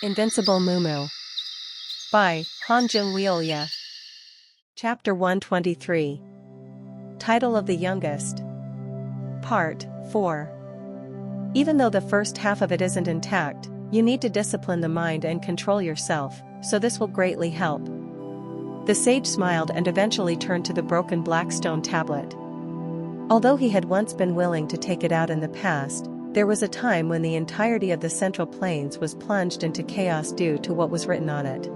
Invincible Mumu. By Han Jung-Wheelia. Chapter 123. Title of the Youngest. Part 4. Even though the first half of it isn't intact, you need to discipline the mind and control yourself, so this will greatly help. The sage smiled and eventually turned to the broken black stone tablet. Although he had once been willing to take it out in the past, there was a time when the entirety of the Central Plains was plunged into chaos due to what was written on it.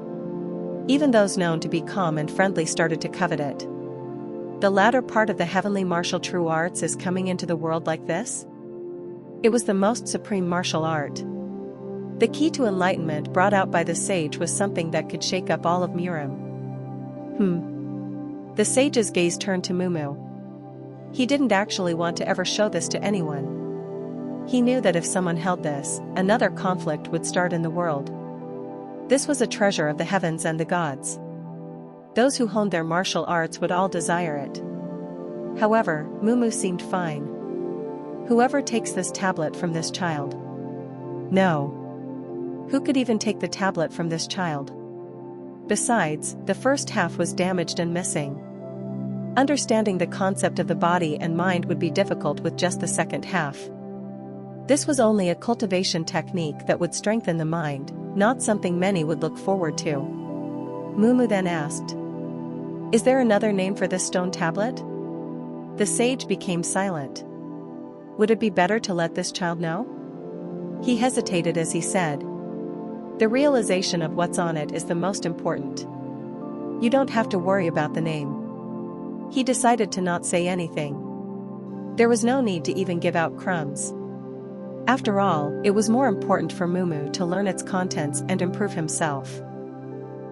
Even those known to be calm and friendly started to covet it. The latter part of the heavenly martial true arts is coming into the world like this? It was the most supreme martial art. The key to enlightenment brought out by the sage was something that could shake up all of Murim. The sage's gaze turned to Mumu. He didn't actually want to ever show this to anyone. He knew that if someone held this, another conflict would start in the world. This was a treasure of the heavens and the gods. Those who honed their martial arts would all desire it. However, Mumu seemed fine. Whoever takes this tablet from this child. No. Who could even take the tablet from this child? Besides, the first half was damaged and missing. Understanding the concept of the body and mind would be difficult with just the second half. This was only a cultivation technique that would strengthen the mind, not something many would look forward to. Mumu then asked, "Is there another name for this stone tablet?" The sage became silent. Would it be better to let this child know? He hesitated as he said, "The realization of what's on it is the most important. You don't have to worry about the name." He decided to not say anything. There was no need to even give out crumbs. After all, it was more important for Mumu to learn its contents and improve himself.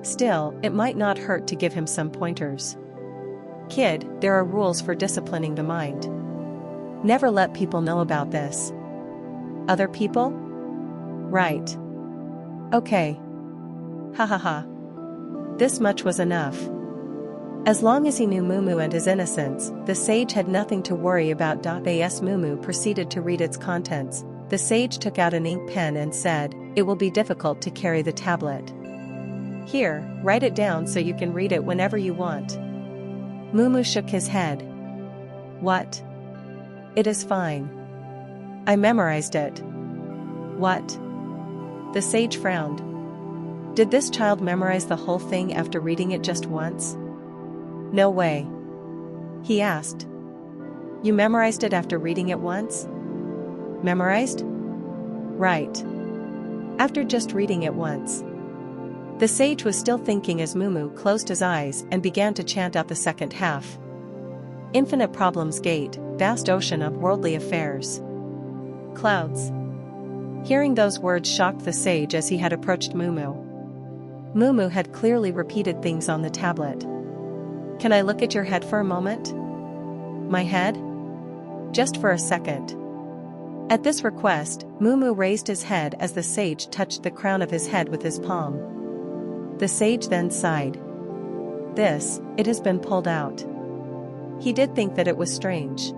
Still, it might not hurt to give him some pointers. "Kid, there are rules for disciplining the mind. Never let people know about this." "Other people?" "Right. Okay. Ha ha ha." This much was enough. As long as he knew Mumu and his innocence, the sage had nothing to worry about. As Mumu proceeded to read its contents, the sage took out an ink pen and said, "It will be difficult to carry the tablet. Here, write it down so you can read it whenever you want." Mumu shook his head. "What? It is fine. I memorized it." "What?" The sage frowned. Did this child memorize the whole thing after reading it just once? "No way." He asked. "You memorized it after reading it once?" "Memorized?" "Right. After just reading it once." The sage was still thinking as Mumu closed his eyes and began to chant out the second half. "Infinite problems gate, vast ocean of worldly affairs. Clouds." Hearing those words shocked the sage as he had approached Mumu. Mumu had clearly repeated things on the tablet. "Can I look at your head for a moment?" "My head?" "Just for a second." At this request, Mumu raised his head as the sage touched the crown of his head with his palm. The sage then sighed. It has been pulled out." He did think that it was strange.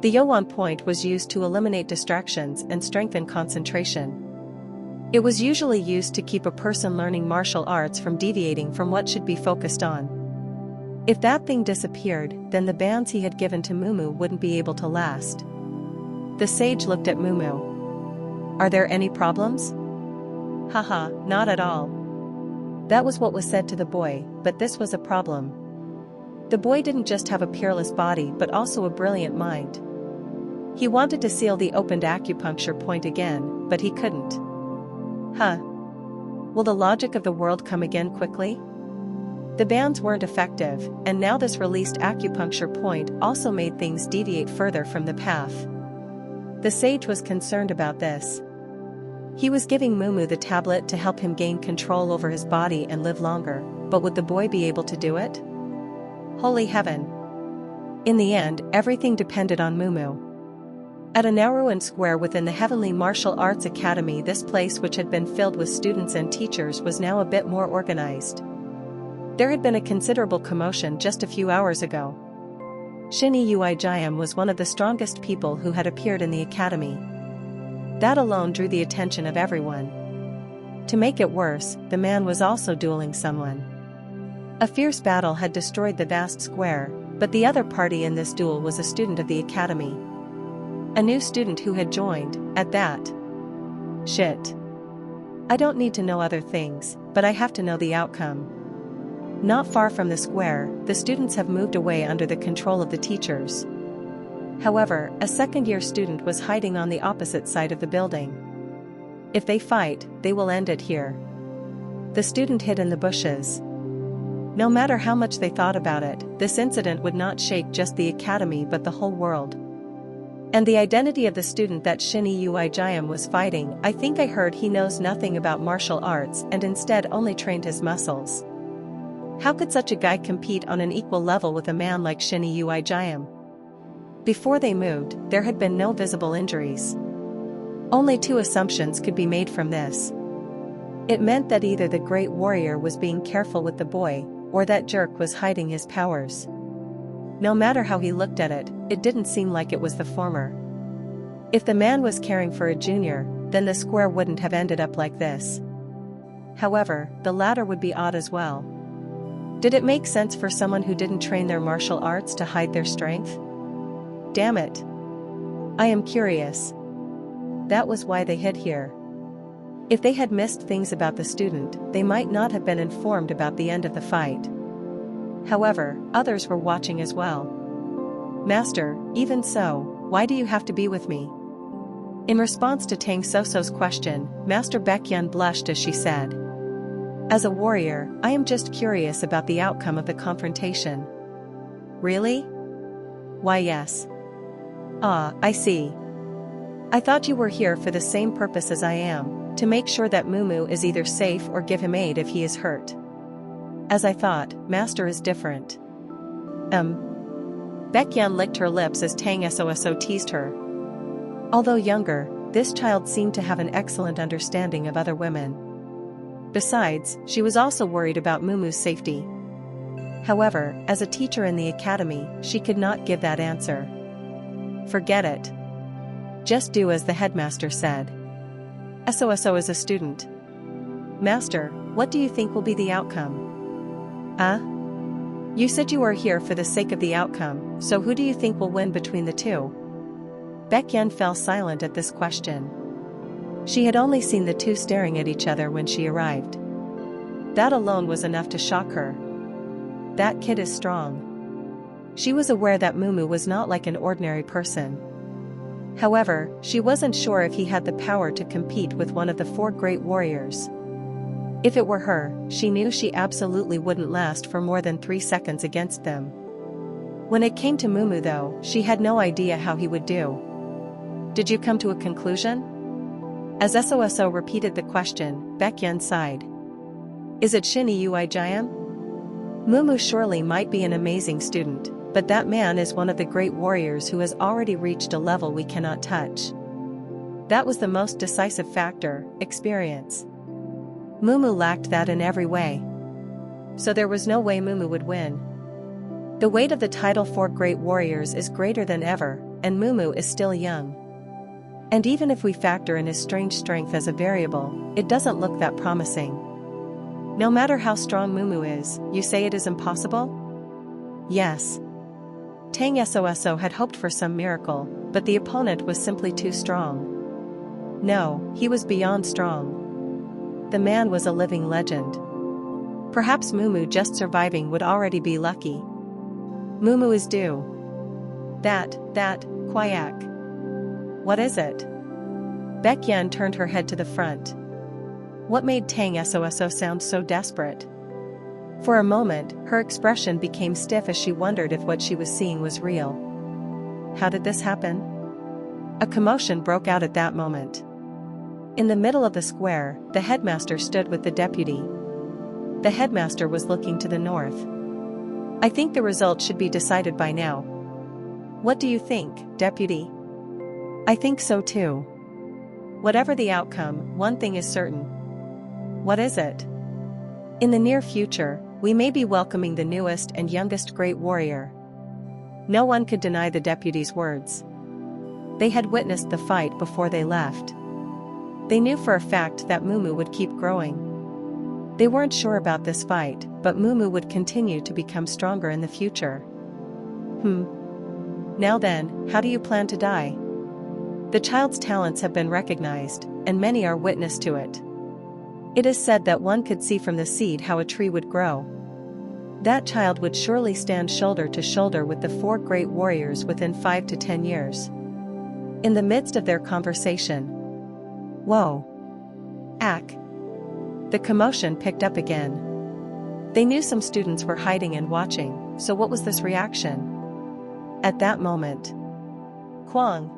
The Yoan point was used to eliminate distractions and strengthen concentration. It was usually used to keep a person learning martial arts from deviating from what should be focused on. If that thing disappeared, then the bands he had given to Mumu wouldn't be able to last. The sage looked at Mumu. "Are there any problems?" "Haha, not at all." That was what was said to the boy, but this was a problem. The boy didn't just have a peerless body but also a brilliant mind. He wanted to seal the opened acupuncture point again, but he couldn't. Will the logic of the world come again quickly? The bands weren't effective, and now this released acupuncture point also made things deviate further from the path. The sage was concerned about this. He was giving Mumu the tablet to help him gain control over his body and live longer, but would the boy be able to do it? Holy heaven! In the end, everything depended on Mumu. At a narrow and square within the Heavenly Martial Arts Academy, this place which had been filled with students and teachers was now a bit more organized. There had been a considerable commotion just a few hours ago. Shinny Uijayam was one of the strongest people who had appeared in the academy. That alone drew the attention of everyone. To make it worse, the man was also dueling someone. A fierce battle had destroyed the vast square, but the other party in this duel was a student of the academy. A new student who had joined, at that. Shit. I don't need to know other things, but I have to know the outcome. Not far from the square, the students have moved away under the control of the teachers. However, a second-year student was hiding on the opposite side of the building. If they fight, they will end it here. The student hid in the bushes. No matter how much they thought about it, this incident would not shake just the academy but the whole world. And the identity of the student that Shinny Uijayam was fighting, I think I heard he knows nothing about martial arts and instead only trained his muscles. How could such a guy compete on an equal level with a man like Shinny Uijayam? Before they moved, there had been no visible injuries. Only two assumptions could be made from this. It meant that either the great warrior was being careful with the boy, or that jerk was hiding his powers. No matter how he looked at it, it didn't seem like it was the former. If the man was caring for a junior, then the square wouldn't have ended up like this. However, the latter would be odd as well. Did it make sense for someone who didn't train their martial arts to hide their strength? Damn it. I am curious. That was why they hid here. If they had missed things about the student, they might not have been informed about the end of the fight. However, others were watching as well. Master, even so, why do you have to be with me? In response to Tang Soso's question, Master Baekhyun blushed as she said, as a warrior, I am just curious about the outcome of the confrontation. Really? Why yes. Ah, I see. I thought you were here for the same purpose as I am, to make sure that Mumu is either safe or give him aid if he is hurt. As I thought, Master is different. Baekhyun licked her lips as Tang Soso teased her. Although younger, this child seemed to have an excellent understanding of other women. Besides, she was also worried about Mumu's safety. However, as a teacher in the academy, she could not give that answer. Forget it. Just do as the headmaster said. Soso is a student. Master, what do you think will be the outcome? You said you were here for the sake of the outcome, so who do you think will win between the two? Baekhyun fell silent at this question. She had only seen the two staring at each other when she arrived. That alone was enough to shock her. That kid is strong. She was aware that Mumu was not like an ordinary person. However, she wasn't sure if he had the power to compete with one of the four great warriors. If it were her, she knew she absolutely wouldn't last for more than 3 seconds against them. When it came to Mumu though, she had no idea how he would do. Did you come to a conclusion? As Soso repeated the question, Baekhyun sighed. Is it Shinny Uijayam? Mumu surely might be an amazing student, but that man is one of the great warriors who has already reached a level we cannot touch. That was the most decisive factor, experience. Mumu lacked that in every way. So there was no way Mumu would win. The weight of the title for great warriors is greater than ever, and Mumu is still young. And even if we factor in his strange strength as a variable, it doesn't look that promising. No matter how strong Mumu is, you say it is impossible? Yes. Tang Soso had hoped for some miracle, but the opponent was simply too strong. No, he was beyond strong. The man was a living legend. Perhaps Mumu just surviving would already be lucky. Mumu is due. Quack. What is it? Baekhyun turned her head to the front. What made Tang Soso sound so desperate? For a moment, her expression became stiff as she wondered if what she was seeing was real. How did this happen? A commotion broke out at that moment. In the middle of the square, the headmaster stood with the deputy. The headmaster was looking to the north. I think the result should be decided by now. What do you think, deputy? I think so too. Whatever the outcome, one thing is certain. What is it? In the near future, we may be welcoming the newest and youngest great warrior. No one could deny the deputy's words. They had witnessed the fight before they left. They knew for a fact that Mumu would keep growing. They weren't sure about this fight, but Mumu would continue to become stronger in the future. Now then, how do you plan to die? The child's talents have been recognized, and many are witness to it. It is said that one could see from the seed how a tree would grow. That child would surely stand shoulder to shoulder with the 4 great warriors within 5 to 10 years. In the midst of their conversation. Whoa! Ack! The commotion picked up again. They knew some students were hiding and watching, so what was this reaction? At that moment, Kwang!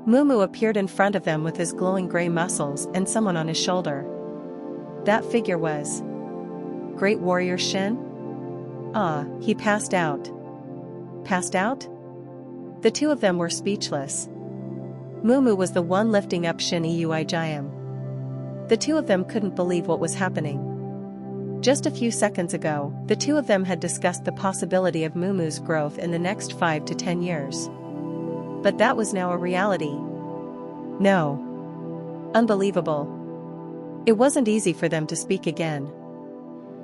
Mumu appeared in front of them with his glowing gray muscles and someone on his shoulder. That figure was Great Warrior Shin? He passed out. Passed out? The two of them were speechless. Mumu was the one lifting up Shin Eui. The two of them couldn't believe what was happening. Just a few seconds ago, the two of them had discussed the possibility of Mumu's growth in the next 5 to 10 years. But that was now a reality. No. Unbelievable. It wasn't easy for them to speak again.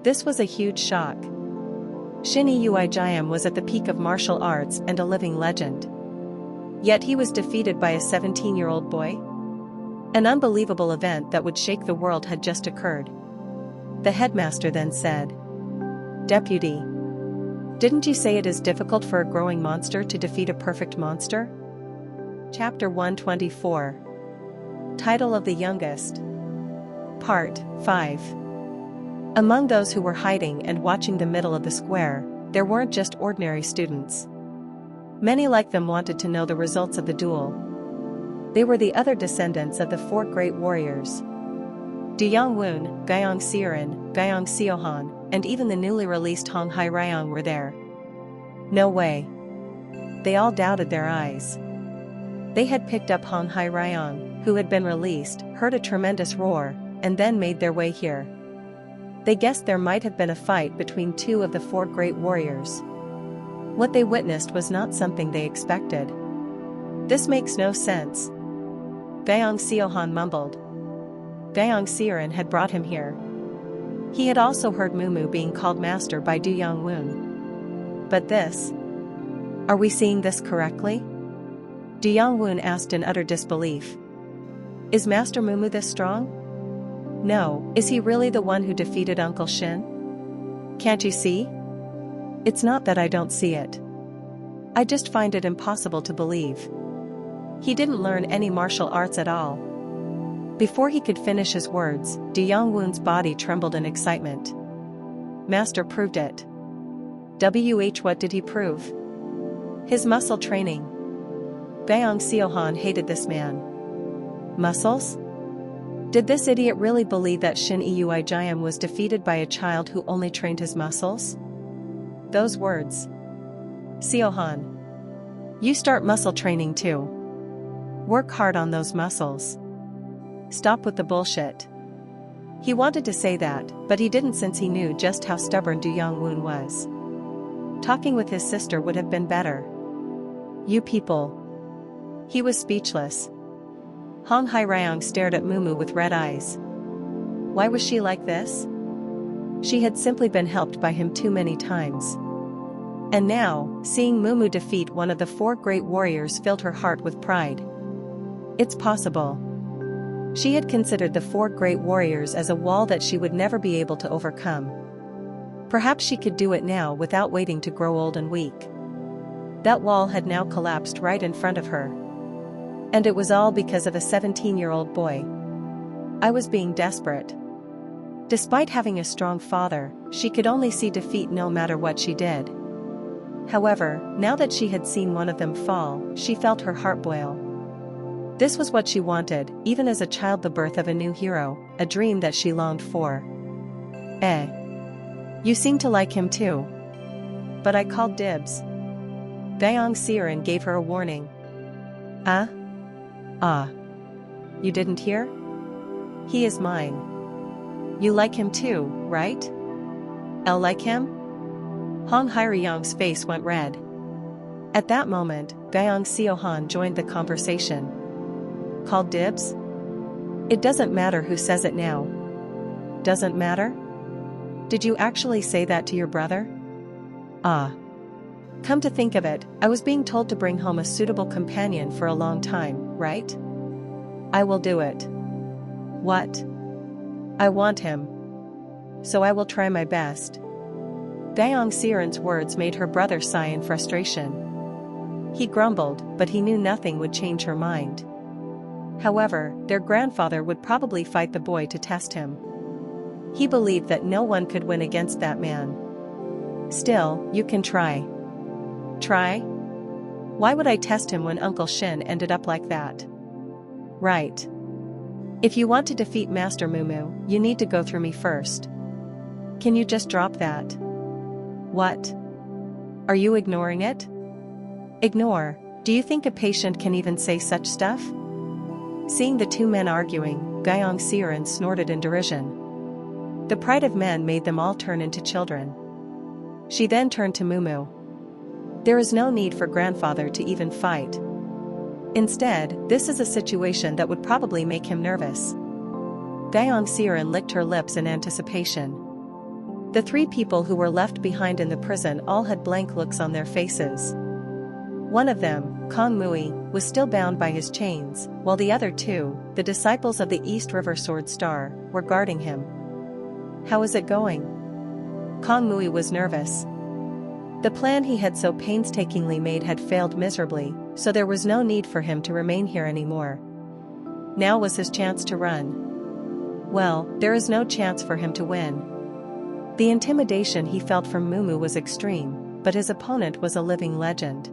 This was a huge shock. Shin Eui was at the peak of martial arts and a living legend. Yet he was defeated by a 17-year-old boy? An unbelievable event that would shake the world had just occurred. The headmaster then said, "Deputy, didn't you say it is difficult for a growing monster to defeat a perfect monster?" Chapter 124. Title of the Youngest. Part 5. Among those who were hiding and watching the middle of the square, there weren't just ordinary students. Many like them wanted to know the results of the duel. They were the other descendants of the 4 great warriors. Duyang Woon, Gyeong Seorin, Gyeong Seohan, and even the newly released Hong Hai Ryong were there. No way. They all doubted their eyes. They had picked up Hong Hai Ryong, who had been released, heard a tremendous roar, and then made their way here. They guessed there might have been a fight between 2 of the 4 great warriors. What they witnessed was not something they expected. This makes no sense. Gyeong Seohan mumbled. Gyeong Seorin had brought him here. He had also heard Mumu being called master by Duyang Woon. But this? Are we seeing this correctly? Duyang Woon asked in utter disbelief. Is Master Mumu this strong? No, is he really the one who defeated Uncle Shin? Can't you see? It's not that I don't see it. I just find it impossible to believe. He didn't learn any martial arts at all. Before he could finish his words, Duyang Woon's body trembled in excitement. Master proved it. What did he prove? His muscle training. Gyeong Seohan hated this man. Muscles? Did this idiot really believe that Shin Eui was defeated by a child who only trained his muscles? Those words. Seohan. You start muscle training too. Work hard on those muscles. Stop with the bullshit. He wanted to say that, but he didn't since he knew just how stubborn Duyang Woon was. Talking with his sister would have been better. You people. He was speechless. Hong Hai Ryong stared at Mumu with red eyes. Why was she like this? She had simply been helped by him too many times. And now, seeing Mumu defeat one of the 4 great warriors filled her heart with pride. It's possible. She had considered the 4 great warriors as a wall that she would never be able to overcome. Perhaps she could do it now without waiting to grow old and weak. That wall had now collapsed right in front of her. And it was all because of a 17-year-old boy. I was being desperate. Despite having a strong father, she could only see defeat no matter what she did. However, now that she had seen one of them fall, she felt her heart boil. This was what she wanted, even as a child, the birth of a new hero, a dream that she longed for. You seem to like him too. But I called dibs. Gyeong Seorin gave her a warning. You didn't hear? He is mine. You like him too, right? I'll like him? Hong Hai Ryong's face went red. At that moment, Gyeong Seohan joined the conversation. Called dibs? It doesn't matter who says it now. Doesn't matter? Did you actually say that to your brother? Ah. Come to think of it, I was being told to bring home a suitable companion for a long time, right? I will do it. What? I want him. So I will try my best. Gyeong Seeran's words made her brother sigh in frustration. He grumbled, but he knew nothing would change her mind. However, their grandfather would probably fight the boy to test him. He believed that no one could win against that man. Still, you can try. Try? Why would I test him when Uncle Shin ended up like that? Right. If you want to defeat Master Mumu, you need to go through me first. Can you just drop that? What? Are you ignoring it? Ignore? Do you think a patient can even say such stuff? Seeing the two men arguing, Gyeong Seeran snorted in derision. The pride of men made them all turn into children. She then turned to Mumu. There is no need for grandfather to even fight. Instead, this is a situation that would probably make him nervous. Gyeong Seeran licked her lips in anticipation. The three people who were left behind in the prison all had blank looks on their faces. One of them, Kong Mui, was still bound by his chains, while the other two, the disciples of the East River Sword Star, were guarding him. How is it going? Kong Mui was nervous. The plan he had so painstakingly made had failed miserably, so there was no need for him to remain here anymore. Now was his chance to run. Well, there is no chance for him to win. The intimidation he felt from Mumu was extreme, but his opponent was a living legend.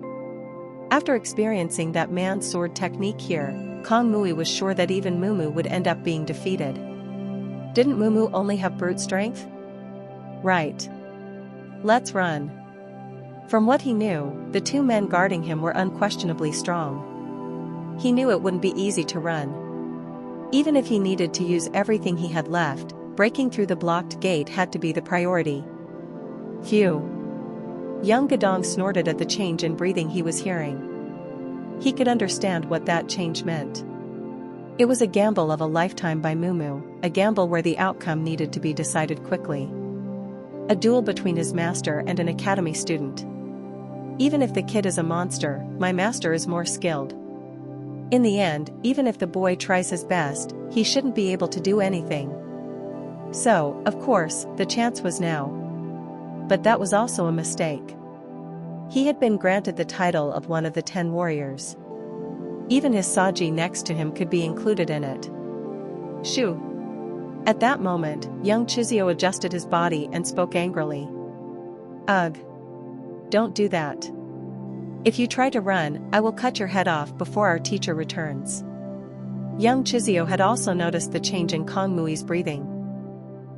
After experiencing that man's sword technique here, Kong Mui was sure that even Mumu would end up being defeated. Didn't Mumu only have brute strength? Right. Let's run. From what he knew, the two men guarding him were unquestionably strong. He knew it wouldn't be easy to run. Even if he needed to use everything he had left, breaking through the blocked gate had to be the priority. Phew. Young Gadong snorted at the change in breathing he was hearing. He could understand what that change meant. It was a gamble of a lifetime by Mumu, a gamble where the outcome needed to be decided quickly. A duel between his master and an academy student. Even if the kid is a monster, my master is more skilled. In the end, even if the boy tries his best, he shouldn't be able to do anything. So, of course, the chance was now. But that was also a mistake. He had been granted the title of one of the 10 warriors. Even his Saji next to him could be included in it. Shoo! At that moment, young Chizio adjusted his body and spoke angrily. Ugh! Don't do that. If you try to run, I will cut your head off before our teacher returns. Young Chizio had also noticed the change in Kong Mui's breathing.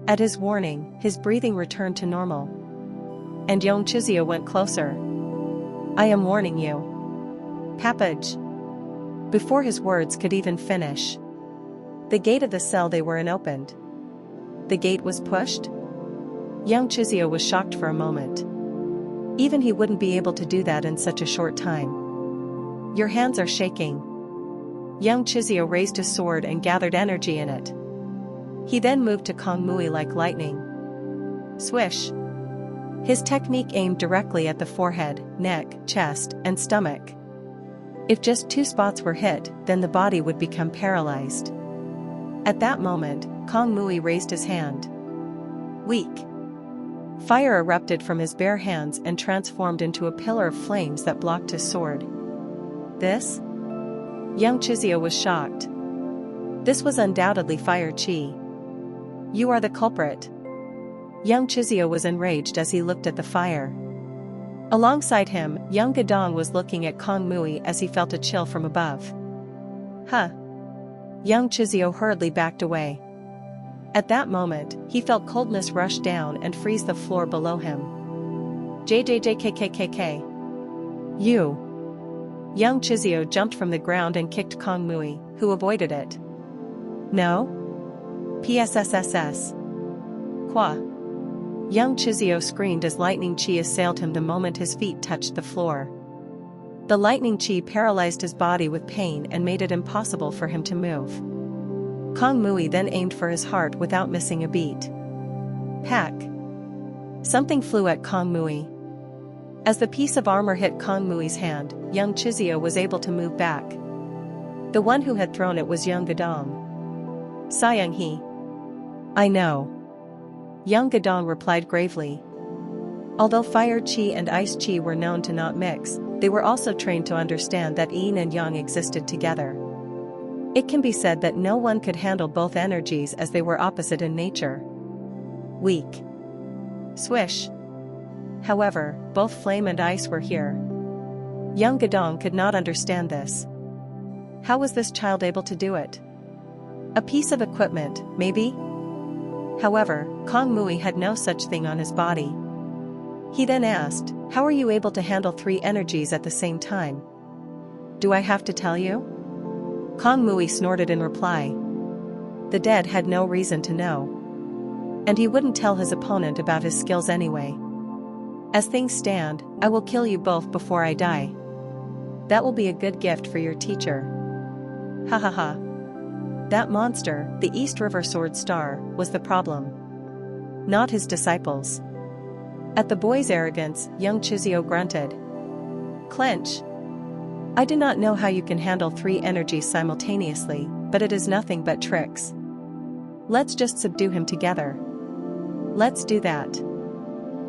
At his warning, his breathing returned to normal. And young Chizio went closer. I am warning you. Papage. Before his words could even finish, the gate of the cell they were in opened. The gate was pushed? Young Chizio was shocked for a moment. Even he wouldn't be able to do that in such a short time. Your hands are shaking. Young Chizio raised his sword and gathered energy in it. He then moved to Kong Mui like lightning. Swish! His technique aimed directly at the forehead, neck, chest, and stomach. If just 2 spots were hit, then the body would become paralyzed. At that moment, Kong Mui raised his hand. Weak! Fire erupted from his bare hands and transformed into a pillar of flames that blocked his sword. This? Young Chizio was shocked. This was undoubtedly fire chi. You are the culprit. Young Chizio was enraged as he looked at the fire. Alongside him, young Gadong was looking at Kong Mui as he felt a chill from above. Huh. Young Chizio hurriedly backed away. At that moment, he felt coldness rush down and freeze the floor below him. JJJKKKK. You. Young Chizio jumped from the ground and kicked Kong Mui, who avoided it. No? PSSSS. Qua. Young Chizio screamed as lightning chi assailed him the moment his feet touched the floor. The lightning chi paralyzed his body with pain and made it impossible for him to move. Kong Mui then aimed for his heart without missing a beat. Hack! Something flew at Kong Mui. As the piece of armor hit Kong Mui's hand, young Chizio was able to move back. The one who had thrown it was young Gadong. Sayang he. I know. Young Gadong replied gravely. Although fire chi and ice chi were known to not mix, they were also trained to understand that yin and yang existed together. It can be said that no one could handle both energies as they were opposite in nature. Weak. Swish. However, both flame and ice were here. Young Gadong could not understand this. How was this child able to do it? A piece of equipment, maybe? However, Kong Mui had no such thing on his body. He then asked, "How are you able to handle 3 energies at the same time? Do I have to tell you?" Kong Mui snorted in reply. The dead had no reason to know. And he wouldn't tell his opponent about his skills anyway. As things stand, I will kill you both before I die. That will be a good gift for your teacher. Ha ha ha. That monster, the East River Sword Star, was the problem. Not his disciples. At the boy's arrogance, young Chizio grunted. Clench. I do not know how you can handle 3 energies simultaneously, but it is nothing but tricks. Let's just subdue him together. Let's do that.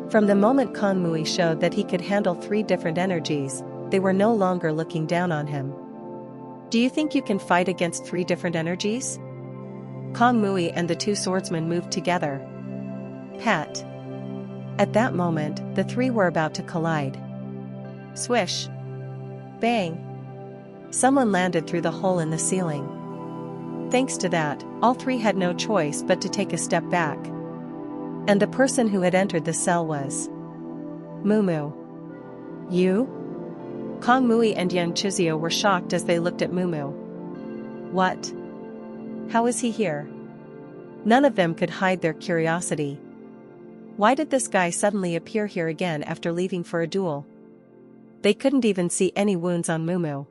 From the moment Kong Mui showed that he could handle 3 different energies, they were no longer looking down on him. Do you think you can fight against 3 different energies? Kong Mui and the 2 swordsmen moved together. Pat. At that moment, the 3 were about to collide. Swish. Bang. Someone landed through the hole in the ceiling. Thanks to that, all 3 had no choice but to take a step back. And the person who had entered the cell was Mumu. You? Kong Mui and young Chizio were shocked as they looked at Mumu. What? How is he here? None of them could hide their curiosity. Why did this guy suddenly appear here again after leaving for a duel? They couldn't even see any wounds on Mumu.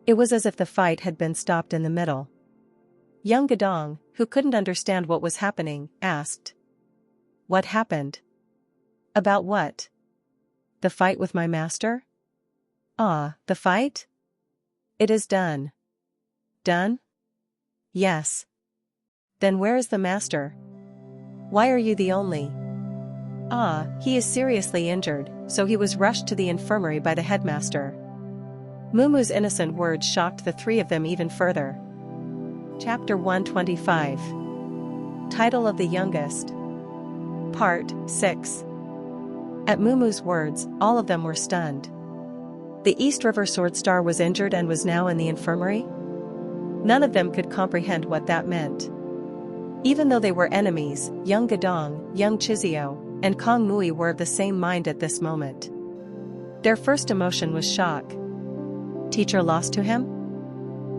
It was as if the fight had been stopped in the middle. Young Gadong, who couldn't understand what was happening, asked. What happened? About what? The fight with my master? Ah, the fight? It is done. Done? Yes. Then where is the master? Why are you the only? Ah, he is seriously injured, so he was rushed to the infirmary by the headmaster. Mumu's innocent words shocked the 3 of them even further. Chapter 125. Title of the Youngest. Part 6. At Mumu's words, all of them were stunned. The East River Sword Star was injured and was now in the infirmary? None of them could comprehend what that meant. Even though they were enemies, young Gadong, young Chizio, and Kong Mui were of the same mind at this moment. Their first emotion was shock. Teacher lost to him?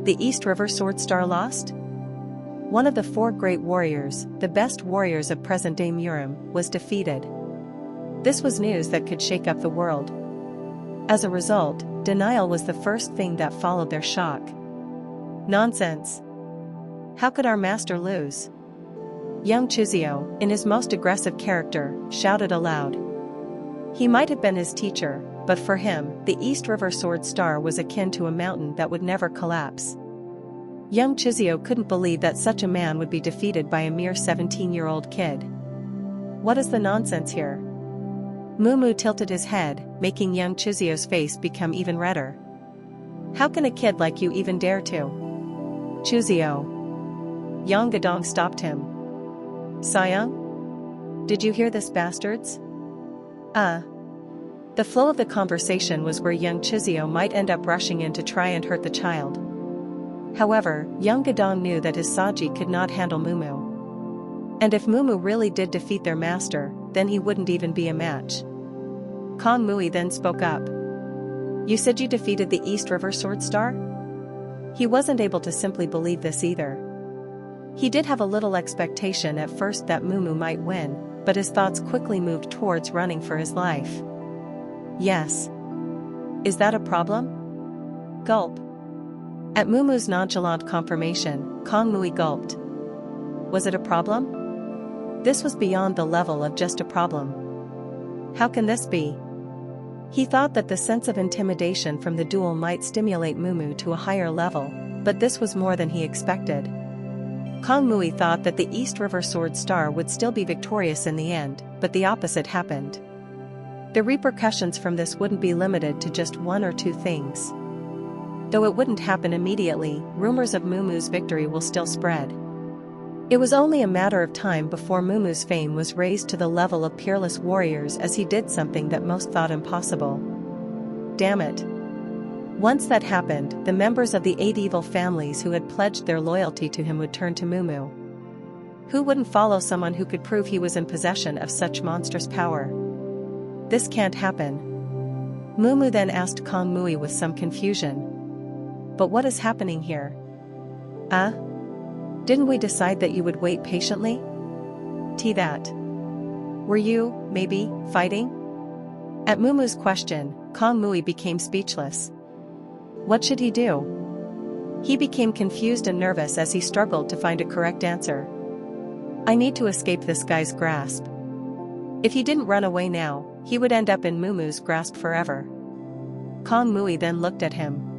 The East River Sword Star lost? One of the 4 great warriors, the best warriors of present-day Murim, was defeated. This was news that could shake up the world. As a result, denial was the first thing that followed their shock. Nonsense. How could our master lose? Young Chizio, in his most aggressive character, shouted aloud. He might have been his teacher, but for him, the East River Sword Star was akin to a mountain that would never collapse. Young Chizio couldn't believe that such a man would be defeated by a mere 17-year-old kid. What is the nonsense here? Mumu tilted his head, making young Chizio's face become even redder. How can a kid like you even dare to? Chizio. Young Gadong stopped him. Sayang? Did you hear this, bastards? The flow of the conversation was where young Chizio might end up rushing in to try and hurt the child. However, young Gadong knew that his Saji could not handle Mumu. And if Mumu really did defeat their master, then he wouldn't even be a match. Kong Mui then spoke up. You said you defeated the East River Sword Star? He wasn't able to simply believe this either. He did have a little expectation at first that Mumu might win, but his thoughts quickly moved towards running for his life. Yes. Is that a problem? Gulp. At Mumu's nonchalant confirmation, Kong Mui gulped. Was it a problem? This was beyond the level of just a problem. How can this be? He thought that the sense of intimidation from the duel might stimulate Mumu to a higher level, but this was more than he expected. Kong Mui thought that the East River Sword Star would still be victorious in the end, but the opposite happened. The repercussions from this wouldn't be limited to just one or two things. Though it wouldn't happen immediately, rumors of Mumu's victory will still spread. It was only a matter of time before Mumu's fame was raised to the level of peerless warriors as he did something that most thought impossible. Damn it. Once that happened, the members of the 8 evil families who had pledged their loyalty to him would turn to Mumu. Who wouldn't follow someone who could prove he was in possession of such monstrous power? This can't happen. Mumu then asked Kong Mui with some confusion. But what is happening here? Didn't we decide that you would wait patiently? That. Were you, maybe, fighting? At Mumu's question, Kong Mui became speechless. What should he do? He became confused and nervous as he struggled to find a correct answer. I need to escape this guy's grasp. If he didn't run away now, he would end up in Mumu's grasp forever. Kong Mui then looked at him.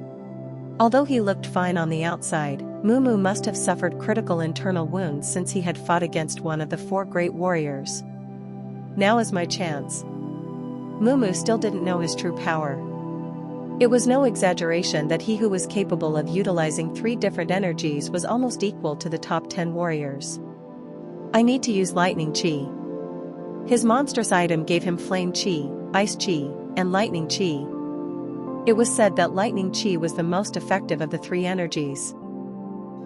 Although he looked fine on the outside, Mumu must have suffered critical internal wounds since he had fought against one of the 4 great warriors. Now is my chance. Mumu still didn't know his true power. It was no exaggeration that he who was capable of utilizing 3 different energies was almost equal to the top 10 warriors. I need to use lightning chi. His monstrous item gave him flame chi, ice chi, and lightning chi. It was said that lightning chi was the most effective of the 3 energies.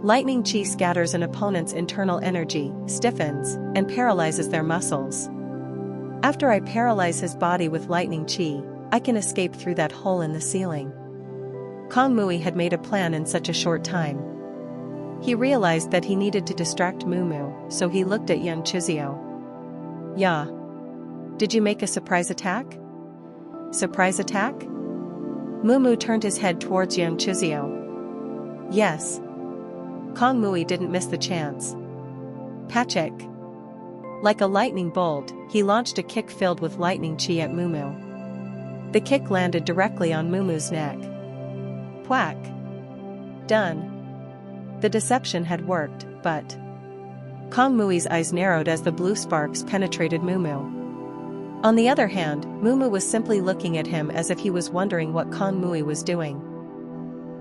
Lightning chi scatters an opponent's internal energy, stiffens, and paralyzes their muscles. After I paralyze his body with lightning chi, I can escape through that hole in the ceiling. Kong Mui had made a plan in such a short time. He realized that he needed to distract Mumu, so he looked at young Chizio. Yeah. Did you make a surprise attack? Surprise attack? Mumu turned his head towards young Chizio. Yes. Kong Mui didn't miss the chance. Pachik. Like a lightning bolt, he launched a kick filled with lightning chi at Mumu. The kick landed directly on Mumu's neck. Whack. Done. The deception had worked, but Kong Mui's eyes narrowed as the blue sparks penetrated Mumu. On the other hand, Mumu was simply looking at him as if he was wondering what Kong Mui was doing.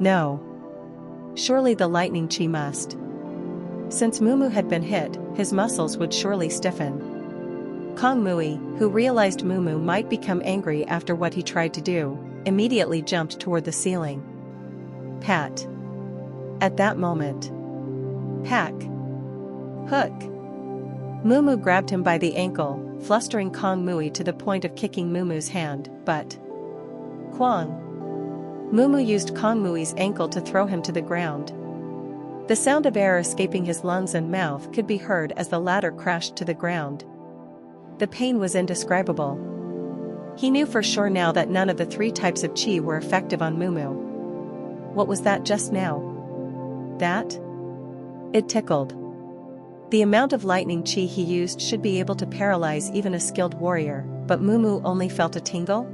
No. Surely the lightning chi must. Since Mumu had been hit, his muscles would surely stiffen. Kong Mui, who realized Mumu might become angry after what he tried to do, immediately jumped toward the ceiling. Pat. At that moment. Pack. Hook. Mumu grabbed him by the ankle, flustering Kong Mui to the point of kicking Mumu's hand, but Kwang. Mumu used Kong Mui's ankle to throw him to the ground. The sound of air escaping his lungs and mouth could be heard as the latter crashed to the ground. The pain was indescribable. He knew for sure now that none of the 3 types of chi were effective on Mumu. What was that just now? That? It tickled. The amount of lightning chi he used should be able to paralyze even a skilled warrior, but Mumu only felt a tingle?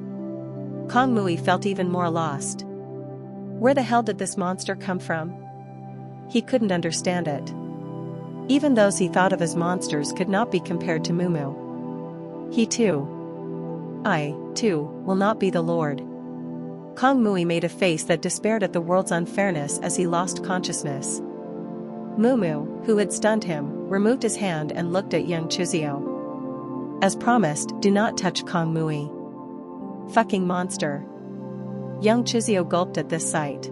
Kong Mui felt even more lost. Where the hell did this monster come from? He couldn't understand it. Even those he thought of as monsters could not be compared to Mumu. He too. I, too, will not be the Lord. Kong Mui made a face that despaired at the world's unfairness as he lost consciousness. Mumu, who had stunned him, removed his hand and looked at young Chizio. As promised, do not touch Kong Mui. Fucking monster. Young Chizio gulped at this sight.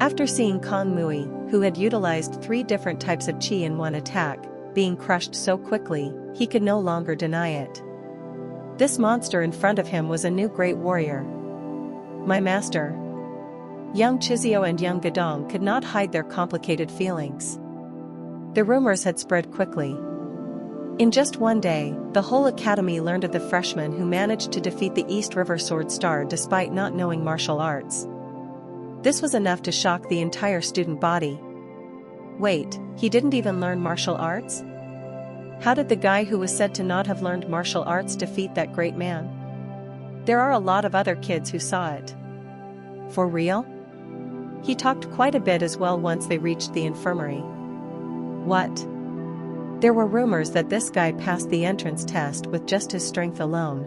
After seeing Kong Mui, who had utilized 3 different types of chi in one attack, being crushed so quickly, he could no longer deny it. This monster in front of him was a new great warrior. My master. Young Chizio and young Gadong could not hide their complicated feelings. The rumors had spread quickly. In just one day, the whole academy learned of the freshman who managed to defeat the East River Sword Star despite not knowing martial arts. This was enough to shock the entire student body. Wait, he didn't even learn martial arts? How did the guy who was said to not have learned martial arts defeat that great man? There are a lot of other kids who saw it. For real? He talked quite a bit as well once they reached the infirmary. What? There were rumors that this guy passed the entrance test with just his strength alone.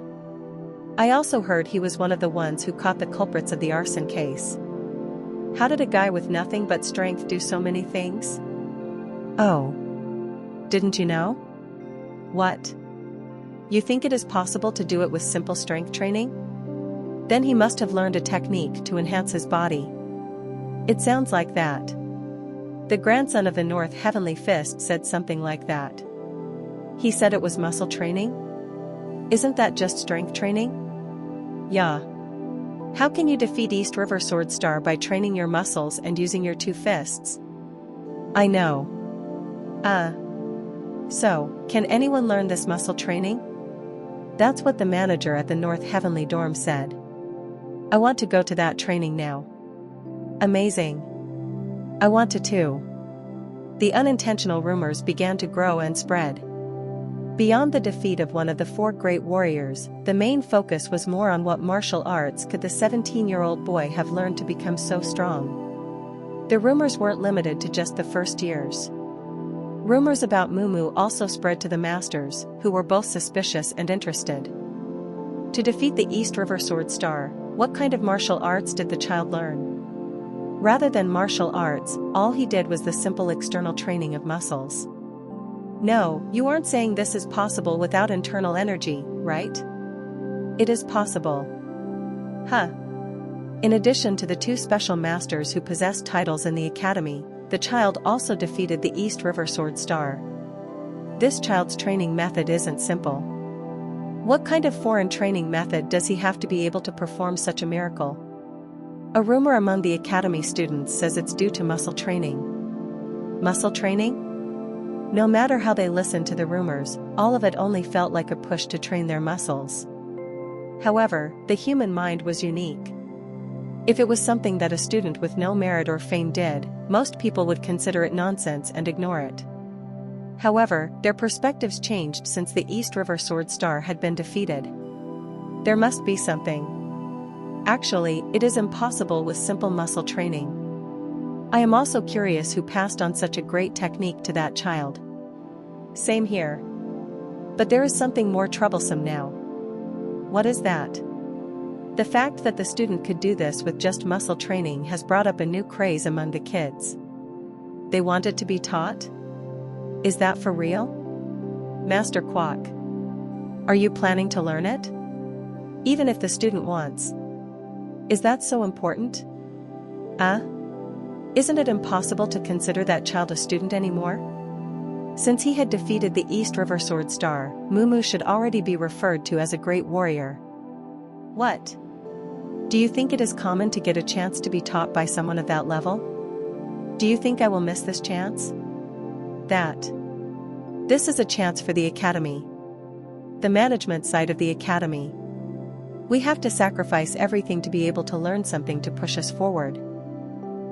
I also heard he was one of the ones who caught the culprits of the arson case. How did a guy with nothing but strength do so many things? Oh. Didn't you know? What? You think it is possible to do it with simple strength training? Then he must have learned a technique to enhance his body. It sounds like that. The grandson of the North Heavenly Fist said something like that. He said it was muscle training? Isn't that just strength training? Yeah. How can you defeat East River Sword Star by training your muscles and using your two fists? I know. So, can anyone learn this muscle training? That's what the manager at the North Heavenly dorm said. I want to go to that training now. Amazing. I want to too. The unintentional rumors began to grow and spread. Beyond the defeat of one of the four great warriors, the main focus was more on what martial arts could the 17-year-old boy have learned to become so strong. The rumors weren't limited to just the first years. Rumors about Mumu also spread to the masters, who were both suspicious and interested. To defeat the East River Sword Star, what kind of martial arts did the child learn? Rather than martial arts, all he did was the simple external training of muscles. No, you aren't saying this is possible without internal energy, right? It is possible. Huh. In addition to the two special masters who possessed titles in the academy, the child also defeated the East River Sword Star. This child's training method isn't simple. What kind of foreign training method does he have to be able to perform such a miracle? A rumor among the academy students says it's due to muscle training. Muscle training? No matter how they listened to the rumors, all of it only felt like a push to train their muscles. However, the human mind was unique. If it was something that a student with no merit or fame did, most people would consider it nonsense and ignore it. However, their perspectives changed since the East River Sword Star had been defeated. There must be something. Actually, it is impossible with simple muscle training. I am also curious who passed on such a great technique to that child. Same here. But there is something more troublesome now. What is that? The fact that the student could do this with just muscle training has brought up a new craze among the kids. They want it to be taught? Is that for real? Master Quack. Are you planning to learn it? Even if the student wants. Is that so important? Isn't it impossible to consider that child a student anymore? Since he had defeated the East River Sword Star, Mumu should already be referred to as a great warrior. What? Do you think it is common to get a chance to be taught by someone of that level? Do you think I will miss this chance? This is a chance for the academy. The management side of the academy. We have to sacrifice everything to be able to learn something to push us forward.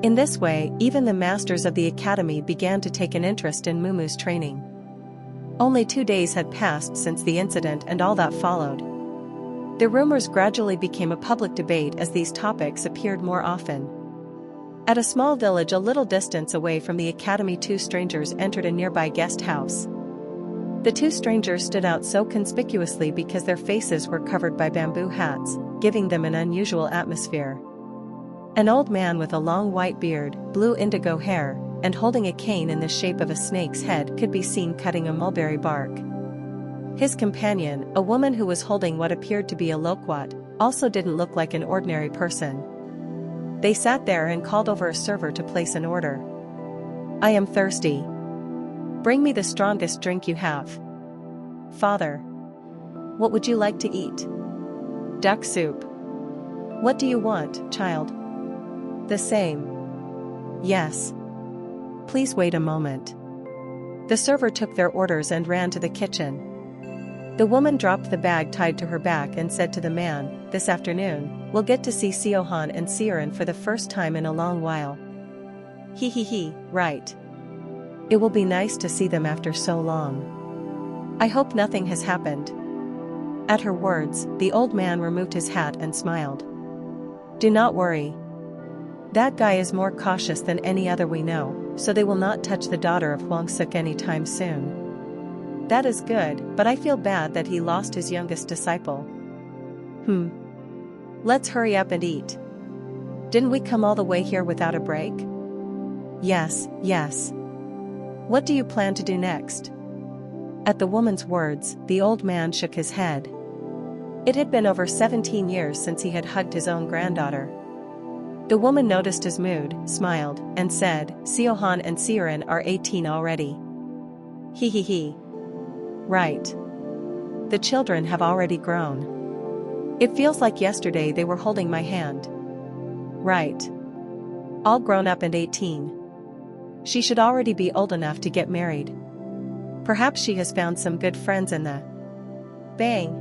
In this way, even the masters of the academy began to take an interest in Mumu's training. Only 2 days had passed since the incident and all that followed. The rumors gradually became a public debate as these topics appeared more often. At a small village a little distance away from the academy, two strangers entered a nearby guest house. The two strangers stood out so conspicuously because their faces were covered by bamboo hats, giving them an unusual atmosphere. An old man with a long white beard, blue indigo hair, and holding a cane in the shape of a snake's head could be seen cutting a mulberry bark. His companion, a woman who was holding what appeared to be a loquat, also didn't look like an ordinary person. They sat there and called over a server to place an order. I am thirsty. Bring me the strongest drink you have. Father. What would you like to eat? Duck soup. What do you want, child? The same. Yes. Please wait a moment. The server took their orders and ran to the kitchen. The woman dropped the bag tied to her back and said to the man, "This afternoon, we'll get to see Siohan and Siren for the first time in a long while." He, right. It will be nice to see them after so long. I hope nothing has happened. At her words, the old man removed his hat and smiled. Do not worry. That guy is more cautious than any other we know, so they will not touch the daughter of Huang Suk anytime soon. That is good, but I feel bad that he lost his youngest disciple. Let's hurry up and eat. Didn't we come all the way here without a break? Yes. What do you plan to do next? At the woman's words, the old man shook his head. It had been over 17 years since he had hugged his own granddaughter. The woman noticed his mood, smiled, and said, Siohan and Siren are 18 already. He. Right. The children have already grown. It feels like yesterday they were holding my hand. Right. All grown up and 18. She should already be old enough to get married. Perhaps she has found some good friends in the... Bang!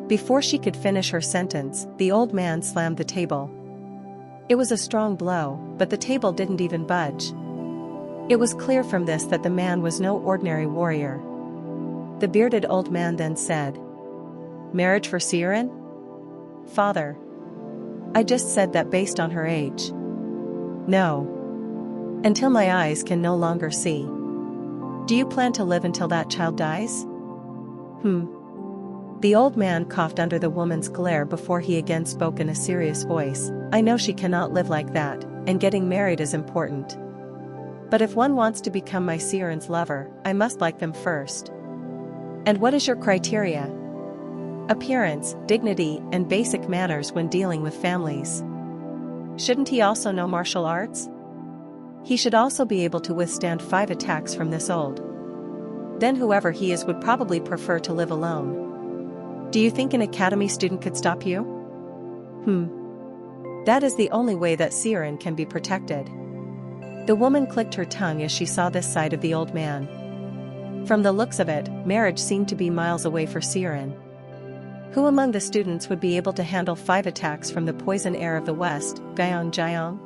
Before she could finish her sentence, the old man slammed the table. It was a strong blow, but the table didn't even budge. It was clear from this that the man was no ordinary warrior. The bearded old man then said, Marriage for Siren? Father. I just said that based on her age. No. Until my eyes can no longer see. Do you plan to live until that child dies? The old man coughed under the woman's glare before he again spoke in a serious voice. I know she cannot live like that, and getting married is important. But if one wants to become my Siren's lover, I must like them first. And what is your criteria? Appearance, dignity, and basic manners when dealing with families. Shouldn't he also know martial arts? He should also be able to withstand 5 attacks from this old. Then whoever he is would probably prefer to live alone. Do you think an academy student could stop you? That is the only way that Siren can be protected. The woman clicked her tongue as she saw this side of the old man. From the looks of it, marriage seemed to be miles away for Siren. Who among the students would be able to handle 5 attacks from the poison air of the West, Jiang?